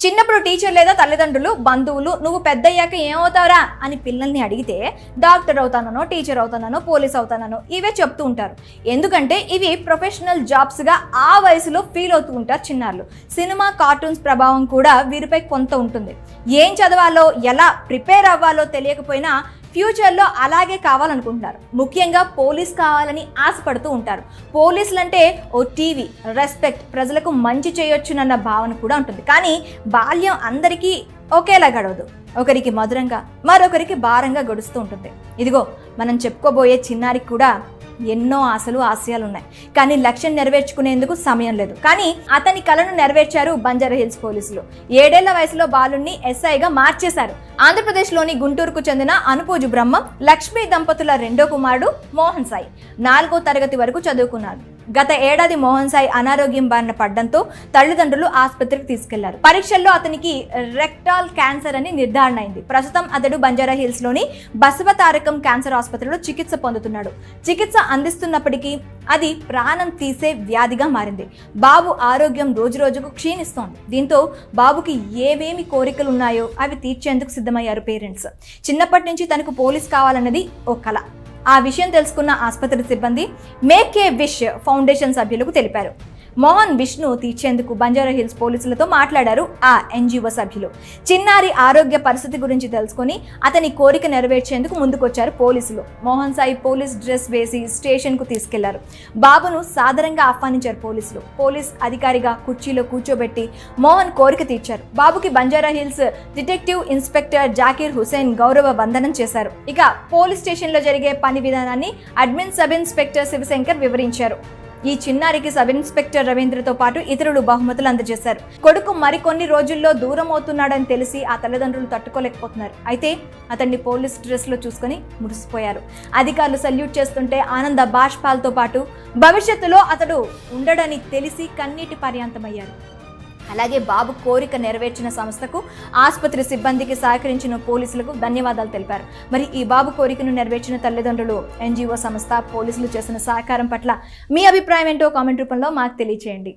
చిన్నప్పుడు టీచర్ లేదా తల్లిదండ్రులు బంధువులు నువ్వు పెద్దయ్యాక ఏమవుతావురా అని పిల్లల్ని అడిగితే డాక్టర్ అవుతానో టీచర్ అవుతానో పోలీస్ అవుతానో ఇవే చెప్తూ ఉంటారు. ఎందుకంటే ఇవి ప్రొఫెషనల్ జాబ్స్గా ఆ వయసులో ఫీల్ అవుతూ ఉంటారు చిన్నారులు. సినిమా కార్టూన్స్ ప్రభావం కూడా వీరిపై కొంత ఉంటుంది. ఏం చదవాలో ఎలా ప్రిపేర్ అవ్వాలో తెలియకపోయినా ఫ్యూచర్లో అలాగే కావాలనుకుంటున్నారు. ముఖ్యంగా పోలీస్ కావాలని ఆశపడుతూ ఉంటారు. పోలీసులంటే ఓ టీవీ, రెస్పెక్ట్, ప్రజలకు మంచి చేయొచ్చునన్న భావన కూడా ఉంటుంది. కానీ బాల్యం అందరికీ ఒకేలా గడవదు. ఒకరికి మధురంగా మరొకరికి భారంగా గడుస్తూ ఉంటుంది. ఇదిగో మనం చెప్పుకోబోయే చిన్నారికి కూడా ఎన్నో ఆశలు ఆశయాలు ఉన్నాయి. కానీ లక్ష్యం నెరవేర్చుకునేందుకు సమయం లేదు. కానీ అతని కలను నెరవేర్చారు బంజారాహిల్స్ పోలీసులు. 7 ఏళ్ల వయసులో బాలుణ్ణి ఎస్ఐగా మార్చేశారు. ఆంధ్రప్రదేశ్లోని గుంటూరుకు చెందిన అనుపూజు బ్రహ్మం లక్ష్మీ దంపతుల రెండో కుమారుడు మోహన్ సాయి 4వ తరగతి వరకు చదువుకున్నాడు. గత ఏడాది మోహన్ సాయి అనారోగ్యం బారిన పడ్డంతో తల్లిదండ్రులు ఆసుపత్రికి తీసుకెళ్లారు. పరీక్షల్లో అతనికి రెక్టాల్ క్యాన్సర్ అని నిర్ధారణ అయింది. ప్రస్తుతం అతడు బంజారాహిల్స్ లోని బసవతారకం క్యాన్సర్ ఆసుపత్రిలో చికిత్స పొందుతున్నాడు. చికిత్స అందిస్తున్నప్పటికీ అది ప్రాణం తీసే వ్యాధిగా మారింది. బాబు ఆరోగ్యం రోజురోజుకు క్షీణిస్తోంది. దీంతో బాబుకి ఏమేమి కోరికలు ఉన్నాయో అవి తీర్చేందుకు సిద్ధమయ్యారు పేరెంట్స్. చిన్నప్పటి నుంచి తనకు పోలీస్ కావాలన్నది ఓ కల. ఆ విషయం తెలుసుకున్న ఆసుపత్రి సిబ్బంది మేక్ ఏ విష్ ఫౌండేషన్ సభ్యులకు తెలిపారు. మోహన్ విష్ను తీర్చేందుకు బంజారాహిల్స్ పోలీసులతో మాట్లాడారు ఆ ఎన్జిఓ సభ్యులు. చిన్నారి ఆరోగ్య పరిస్థితి గురించి తెలుసుకుని అతని కోరిక నెరవేర్చేందుకు ముందుకొచ్చారు పోలీసులు. మోహన్ సాయి పోలీస్ డ్రెస్ వేసి స్టేషన్కు తీసుకెళ్లారు. బాబును సాదరంగా ఆహ్వానించారు పోలీసులు. పోలీస్ అధికారిగా కుర్చీలో కూర్చోబెట్టి మోహన్ కోరిక తీర్చారు. బాబుకి బంజారాహిల్స్ డిటెక్టివ్ ఇన్స్పెక్టర్ జాకీర్ హుసేన్ గౌరవ వందనం చేశారు. ఇక పోలీస్ స్టేషన్లో జరిగే పని విధానాన్ని అడ్మిన్ సబ్ ఇన్స్పెక్టర్ శివశంకర్ వివరించారు. ఈ చిన్నారికి సబ్ ఇన్స్పెక్టర్ రవీంద్రతో పాటు ఇతరులు బహుమతులు అందజేశారు. కొడుకు మరికొన్ని రోజుల్లో దూరం అవుతున్నాడని తెలిసి ఆ తల్లిదండ్రులు తట్టుకోలేకపోతున్నారు. అయితే అతన్ని పోలీస్ డ్రెస్ లో చూసుకుని మురిసిపోయారు. అధికారులు సల్యూట్ చేస్తుంటే ఆనంద బాష్పాలతో పాటు భవిష్యత్తులో అతడు ఉండడని తెలిసి కన్నీటి పర్యాంతమయ్యారు. అలాగే బాబు కోరిక నెరవేర్చిన సంస్థకు, ఆసుపత్రి సిబ్బందికి సహకరించిన పోలీసులకు ధన్యవాదాలు తెలిపారు. మరి ఈ బాబు కోరికను నెరవేర్చిన తల్లిదండ్రులు, ఎన్జిఓ సంస్థ, పోలీసులు చేసిన సహకారం పట్ల మీ అభిప్రాయం ఏంటో కామెంట్ రూపంలో మాకు తెలియచేయండి.